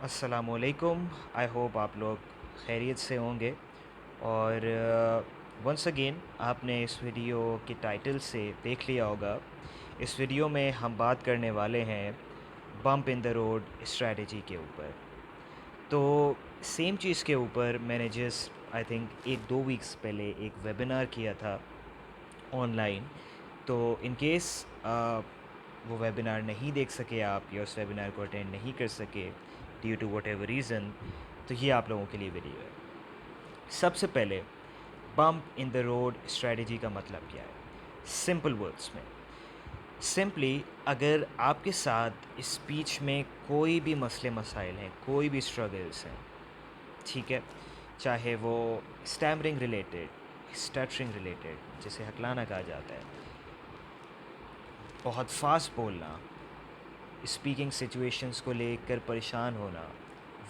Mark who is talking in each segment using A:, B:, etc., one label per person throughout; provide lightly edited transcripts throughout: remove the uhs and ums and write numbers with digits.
A: अस्सलामुअलैकुम। I hope आप लोग खैरियत से होंगे। और वंस अगेन आपने इस वीडियो के टाइटल से देख लिया होगा। इस वीडियो में हम बात करने वाले हैं bump in the road strategy के ऊपर। तो सेम चीज़ के ऊपर मैंने जस्ट आई थिंक 1-2 वीक्स पहले एक वेबिनार किया था ऑनलाइन। तो इन केस वो वेबिनार नहीं देख सके आप या उस वेबिनार को अटेंड नहीं कर सके due to whatever reason, तो ये आप लोगों के लिए वीडियो है। सबसे पहले bump in the road strategy का मतलब क्या है सिंपल वर्ड्स में। सिंपली अगर आपके साथ स्पीच में कोई भी मसले मसाइल हैं, कोई भी स्ट्रगल्स हैं, ठीक है, चाहे वो स्टैमरिंग रिलेटेड, स्टटरिंग रिलेटेड, जिसे हकलाना कहा जाता है, बहुत फास्ट बोलना, स्पीकिंग सिचुएशंस को लेकर परेशान होना,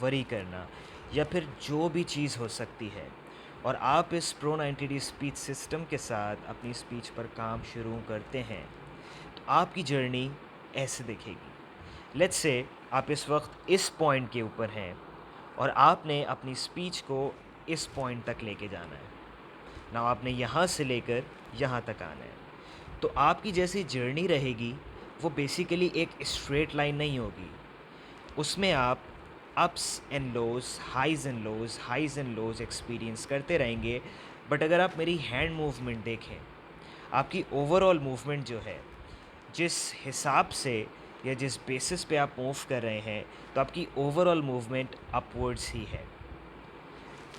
A: वरी करना, या फिर जो भी चीज़ हो सकती है, और आप इस प्रो 90D स्पीच सिस्टम के साथ अपनी स्पीच पर काम शुरू करते हैं, तो आपकी जर्नी ऐसे दिखेगी। लेट्स से आप इस वक्त इस पॉइंट के ऊपर हैं और आपने अपनी स्पीच को इस पॉइंट तक लेके जाना है ना, आपने यहाँ से लेकर यहाँ तक आना है। तो आपकी जैसी जर्नी रहेगी वो बेसिकली एक स्ट्रेट लाइन नहीं होगी। उसमें आप ups and lows, highs and lows experience करते रहेंगे। बट अगर आप मेरी हैंड मूवमेंट देखें, आपकी ओवरऑल मूवमेंट जो है, जिस हिसाब से या जिस बेसिस पे आप मूव कर रहे हैं, तो आपकी ओवरऑल मूवमेंट अपवर्ड्स ही है।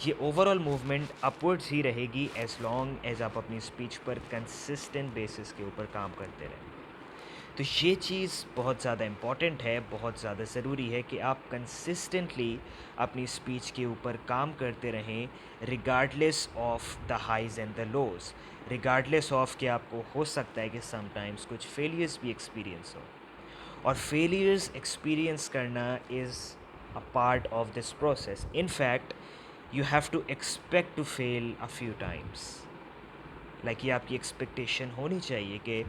A: ये ओवरऑल मूवमेंट अपवर्ड्स ही रहेगी एज़ लॉन्ग एज़ आप अपनी स्पीच पर कंसिस्टेंट बेसिस के ऊपर काम करते रहें। तो ये चीज़ बहुत ज़्यादा इम्पॉर्टेंट है, बहुत ज़्यादा ज़रूरी है कि आप कंसिस्टेंटली अपनी स्पीच के ऊपर काम करते रहें, regardless of the highs and the lows, regardless of कि आपको हो सकता है कि समटाइम्स कुछ फेलियर्स भी एक्सपीरियंस हो, और फेलियर्स एक्सपीरियंस करना is a part of this process. In fact you have to expect to fail a few times. Like ये आपकी एक्सपेक्टेशन होनी चाहिए कि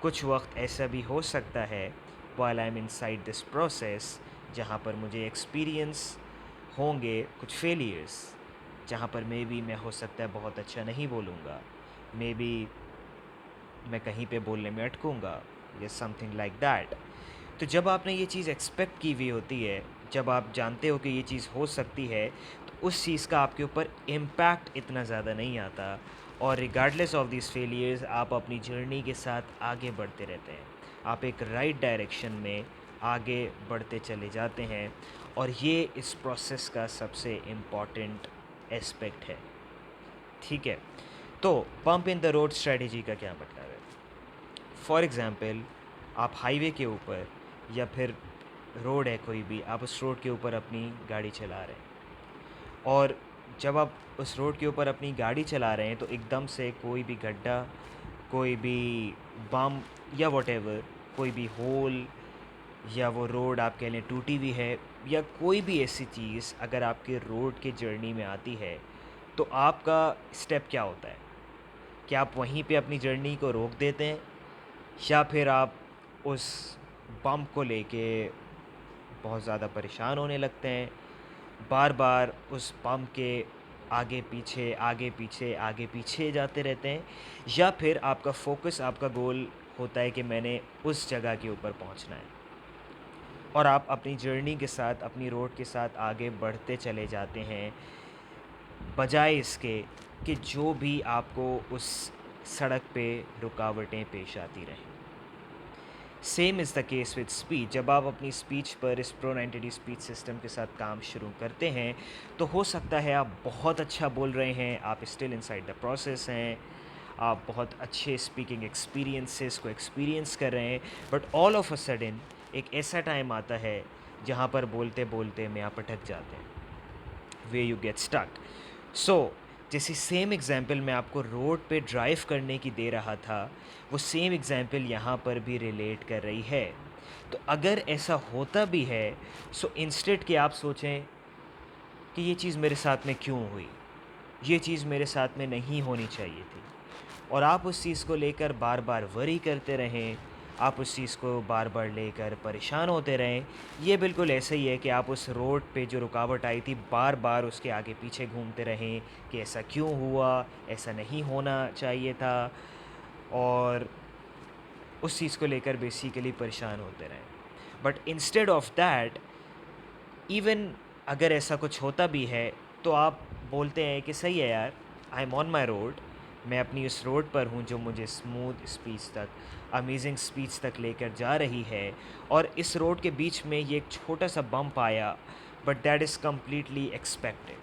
A: कुछ वक्त ऐसा भी हो सकता है while I am inside this process, जहाँ पर मुझे एक्सपीरियंस होंगे कुछ फेलियर्स, जहाँ पर मे बी मैं हो सकता है बहुत अच्छा नहीं बोलूँगा, मे बी मैं कहीं पे बोलने में अटकूँगा या समथिंग लाइक दैट। तो जब आपने ये चीज़ एक्सपेक्ट की हुई होती है, जब आप जानते हो कि ये चीज़ हो सकती है, तो उस चीज़ का आपके ऊपर इम्पैक्ट इतना ज़्यादा नहीं आता, और रिगार्डलेस ऑफ दिस फेलियर्स आप अपनी जर्नी के साथ आगे बढ़ते रहते हैं। आप एक राइट डायरेक्शन में आगे बढ़ते चले जाते हैं, और ये इस प्रोसेस का सबसे इम्पॉर्टेंट एस्पेक्ट है, ठीक है। तो pump in the road strategy का क्या मतलब है? फॉर एग्ज़ाम्पल, आप हाईवे के ऊपर या फिर रोड है कोई भी, आप उस रोड के ऊपर अपनी गाड़ी चला रहे हैं, और जब आप उस रोड के ऊपर अपनी गाड़ी चला रहे हैं तो एकदम से कोई भी गड्ढा, कोई भी बम, या वॉटेवर, कोई भी होल, या वो रोड आप कह लें टूटी हुई है, या कोई भी ऐसी चीज़ अगर आपके रोड के जर्नी में आती है, तो आपका स्टेप क्या होता है? क्या आप वहीं पे अपनी जर्नी को रोक देते हैं, या फिर आप उस बम्प को लेके बहुत ज़्यादा परेशान होने लगते हैं, बार बार उस बम्प के आगे पीछे, आगे पीछे, आगे पीछे जाते रहते हैं, या फिर आपका फ़ोकस, आपका गोल होता है कि मैंने उस जगह के ऊपर पहुंचना है, और आप अपनी जर्नी के साथ, अपनी रोड के साथ आगे बढ़ते चले जाते हैं, बजाय इसके कि जो भी आपको उस सड़क पे रुकावटें पेश आती रहें। Same is the case with speech. जब आप अपनी स्पीच पर इस प्रो 90D स्पीच सिस्टम के साथ काम शुरू करते हैं, तो हो सकता है आप बहुत अच्छा बोल रहे हैं, आप स्टिल इनसाइड द प्रोसेस हैं, आप बहुत अच्छे स्पीकिंग एक्सपीरियंसेस को एक्सपीरियंस कर रहे हैं, but all of a sudden एक ऐसा टाइम आता है जहाँ पर बोलते बोलते में आप अटक जाते हैं, वे यू गेट स्टक। सो जैसे सेम एग्जाम्पल मैं आपको रोड पे ड्राइव करने की दे रहा था, वो सेम एग्जाम्पल यहाँ पर भी रिलेट कर रही है। तो अगर ऐसा होता भी है, सो इंस्टेड कि आप सोचें कि ये चीज़ मेरे साथ में क्यों हुई, ये चीज़ मेरे साथ में नहीं होनी चाहिए थी, और आप उस चीज़ को लेकर बार बार वरी करते रहें, आप उस चीज़ को बार बार लेकर परेशान होते रहें। ये बिल्कुल ऐसे ही है कि आप उस रोड पे जो रुकावट आई थी बार बार उसके आगे पीछे घूमते रहें कि ऐसा क्यों हुआ, ऐसा नहीं होना चाहिए था, और उस चीज़ को लेकर बेसिकली परेशान होते रहें। But instead of that, even अगर ऐसा कुछ होता भी है तो आप बोलते हैं कि सही है यार, I am on my road, मैं अपनी उस रोड पर हूँ जो मुझे स्मूथ स्पीच तक, अमेजिंग स्पीच तक लेकर जा रही है, और इस रोड के बीच में ये एक छोटा सा बम्प आया, but that is completely expected,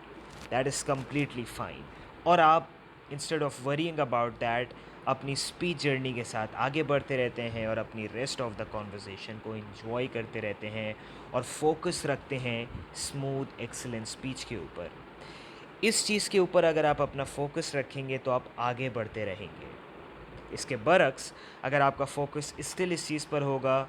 A: that is completely fine. और आप instead of worrying about that अपनी स्पीच जर्नी के साथ आगे बढ़ते रहते हैं और अपनी रेस्ट ऑफ द कॉन्वर्जेसन को इन्जॉय करते रहते हैं और फोकस रखते हैं स्मूथ एक्सीलेंट स्पीच के ऊपर। इस चीज़ के ऊपर अगर आप अपना फोकस रखेंगे तो आप आगे बढ़ते रहेंगे। इसके बरक्स अगर आपका फोकस स्टिल इस चीज़ पर होगा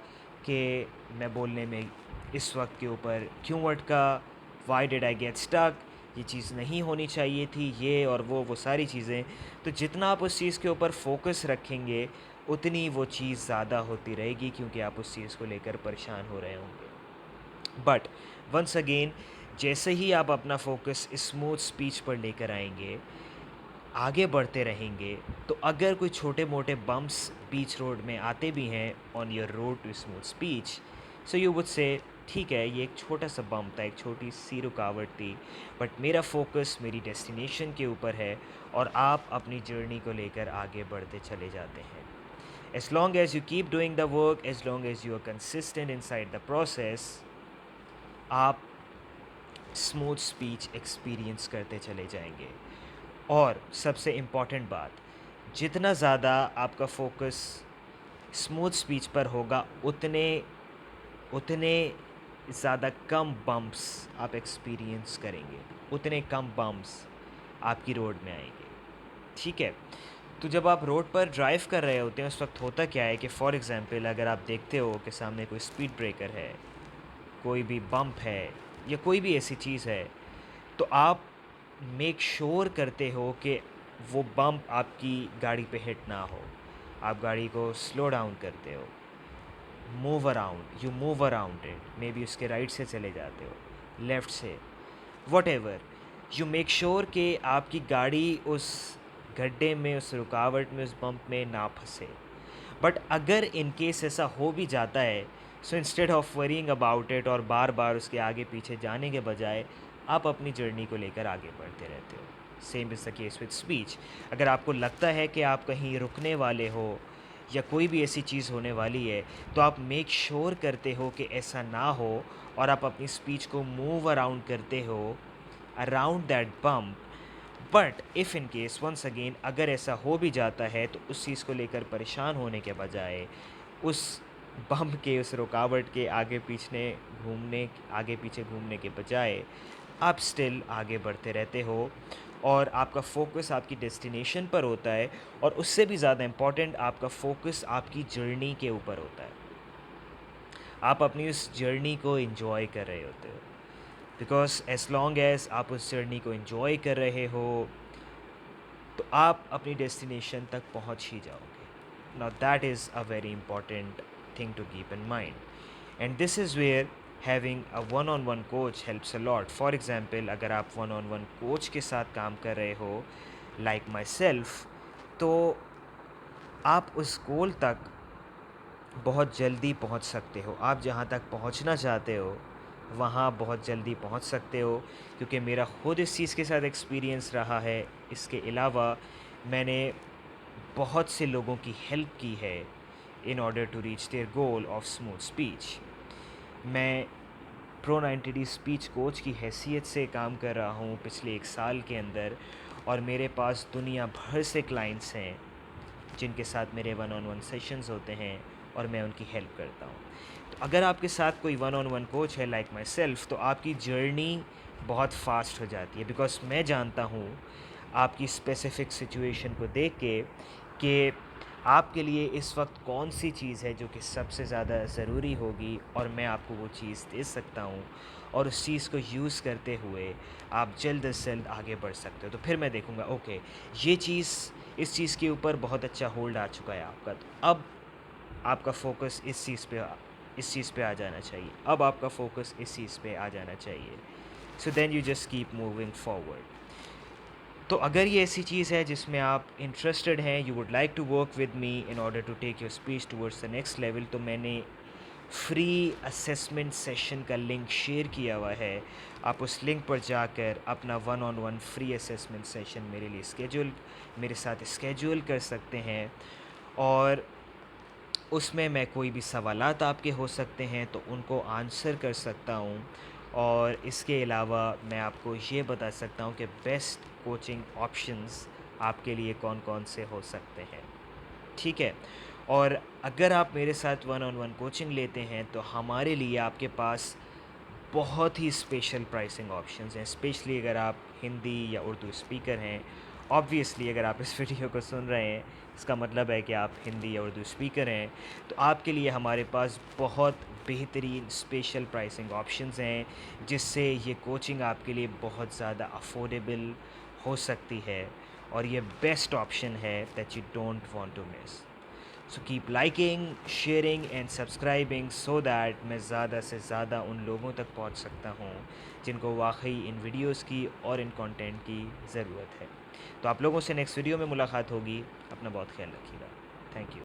A: कि मैं बोलने में इस वक्त के ऊपर क्यों अटका, why did I get stuck, ये चीज़ नहीं होनी चाहिए थी, ये और वो सारी चीज़ें, तो जितना आप उस चीज़ के ऊपर फोकस रखेंगे उतनी वो चीज़ ज़्यादा होती रहेगी, क्योंकि आप उस चीज़ को लेकर परेशान हो रहे होंगे। बट वंस अगेन, जैसे ही आप अपना फोकस स्मूथ स्पीच पर लेकर आएंगे, आगे बढ़ते रहेंगे, तो अगर कोई छोटे मोटे बम्प्स बीच रोड में आते भी हैं on your road to smooth speech, so you would say ठीक है, ये एक छोटा सा बम्प था, एक छोटी सी रुकावट थी, बट मेरा फोकस मेरी डेस्टिनेशन के ऊपर है, और आप अपनी जर्नी को लेकर आगे बढ़ते चले जाते हैं। As long as you keep doing the work, as long as you are consistent inside the process, आप स्मूथ स्पीच एक्सपीरियंस करते चले जाएंगे। और सबसे इम्पॉर्टेंट बात, जितना ज़्यादा आपका फोकस स्मूथ स्पीच पर होगा उतने उतने ज़्यादा कम बम्प्स आप एक्सपीरियंस करेंगे, उतने कम बम्प्स आपकी रोड में आएंगे। ठीक है, तो जब आप रोड पर ड्राइव कर रहे होते हैं उस वक्त होता क्या है कि फॉर एग्ज़ाम्पल अगर आप देखते हो कि सामने कोई स्पीड ब्रेकर है, कोई भी बम्प है, या कोई भी ऐसी चीज़ है, तो आप मेक श्योर करते हो कि वो बम्प आपकी गाड़ी पे हिट ना हो। आप गाड़ी को स्लो डाउन करते हो, move around it, may be उसके राइट से चले जाते हो, लेफ़्ट से, what ever, you make sure कि आपकी गाड़ी उस गड्ढे में, उस रुकावट में, उस बम्प में ना फंसे। बट अगर इन केस ऐसा हो भी जाता है, so instead of worrying about it और बार बार उसके आगे पीछे जाने के बजाय आप अपनी जर्नी को लेकर आगे बढ़ते रहते हो। Same is the case with speech. अगर आपको लगता है कि आप कहीं रुकने वाले हो या कोई भी ऐसी चीज़ होने वाली है, तो आप मेक श्योर करते हो कि ऐसा ना हो, और आप अपनी स्पीच को मूव अराउंड करते हो around that bump. But if in case once again अगर ऐसा हो भी जाता है, तो उस चीज़ को लेकर परेशान होने के बजाय, उस बम्प के, उस रुकावट के आगे पीछे घूमने के बजाय आप स्टिल आगे बढ़ते रहते हो, और आपका फोकस आपकी डेस्टिनेशन पर होता है, और उससे भी ज़्यादा इम्पॉर्टेंट आपका फोकस आपकी जर्नी के ऊपर होता है। आप अपनी उस जर्नी को एंजॉय कर रहे होते हो, बिकॉज एज लॉन्ग एज आप उस जर्नी को एंजॉय कर रहे हो, तो आप अपनी डेस्टिनेशन तक पहुंच ही जाओगे। Now that is a very important thing to keep in mind, and this is where having a one on one coach helps a lot. For example, अगर आप वन ऑन वन कोच के साथ काम कर रहे हो, लाइक माई सेल्फ, तो आप उस गोल तक बहुत जल्दी पहुंच सकते हो। आप जहां तक पहुंचना चाहते हो वहां बहुत जल्दी पहुंच सकते हो, क्योंकि मेरा खुद इस चीज़ के साथ एक्सपीरियंस रहा है। इसके अलावा मैंने बहुत से लोगों की हेल्प की है in order to reach their goal of smooth speech. मैं प्रो 90 स्पीच कोच की हैसियत से काम कर रहा हूँ पिछले 1 साल के अंदर, और मेरे पास दुनिया भर से क्लाइंट्स हैं जिनके साथ मेरे वन ऑन वन सेशंस होते हैं, और मैं उनकी हेल्प करता हूँ। तो अगर आपके साथ कोई वन ऑन वन कोच है लाइक माई सेल्फ, तो आपकी जर्नी बहुत फास्ट हो जाती है, बिकॉज मैं जानता हूँ आपकी स्पेसिफ़िक सिचुएशन को देख के कि आपके लिए इस वक्त कौन सी चीज़ है जो कि सबसे ज़्यादा ज़रूरी होगी, और मैं आपको वो चीज़ दे सकता हूँ, और उस चीज़ को यूज़ करते हुए आप जल्द से जल्द आगे बढ़ सकते हो। तो फिर मैं देखूँगा ओके, ये चीज़, इस चीज़ के ऊपर बहुत अच्छा होल्ड आ चुका है आपका, तो अब आपका फ़ोकस इस चीज़ पे आ जाना चाहिए, अब आपका फ़ोकस इस चीज़ पे आ जाना चाहिए। So then you just keep moving forward. तो अगर ये ऐसी चीज़ है जिसमें आप इंटरेस्टेड हैं, you would like to work with me in order to take your speech towards the next level, तो मैंने फ्री असेसमेंट सेशन का लिंक शेयर किया हुआ है। आप उस लिंक पर जाकर अपना one on one free assessment session मेरे साथ स्केड्यूल कर सकते हैं। और उसमें मैं कोई भी सवालात आपके हो सकते हैं तो उनको आंसर कर सकता हूँ। और इसके अलावा मैं आपको ये बता सकता हूँ कि बेस्ट कोचिंग ऑप्शंस आपके लिए कौन कौन से हो सकते हैं, ठीक है। और अगर आप मेरे साथ वन ऑन वन कोचिंग लेते हैं तो हमारे लिए आपके पास बहुत ही स्पेशल प्राइसिंग ऑप्शंस हैं, स्पेशली अगर आप हिंदी या उर्दू स्पीकर हैं। ऑब्वियसली अगर आप इस वीडियो को सुन रहे हैं, इसका मतलब है कि आप हिंदी या उर्दू स्पीकर हैं, तो आपके लिए हमारे पास बहुत बेहतरीन स्पेशल प्राइसिंग ऑप्शंस हैं, जिससे ये कोचिंग आपके लिए बहुत ज़्यादा अफोर्डेबल हो सकती है। और ये बेस्ट ऑप्शन है that you don't want to miss. So keep liking, sharing and subscribing so that मैं ज़्यादा से ज़्यादा उन लोगों तक पहुंच सकता हूं जिनको वाकई इन वीडियोस की और इन कंटेंट की ज़रूरत है। तो आप लोगों से नेक्स्ट वीडियो में मुलाकात होगी। अपना बहुत ख्याल रखिएगा। Thank you.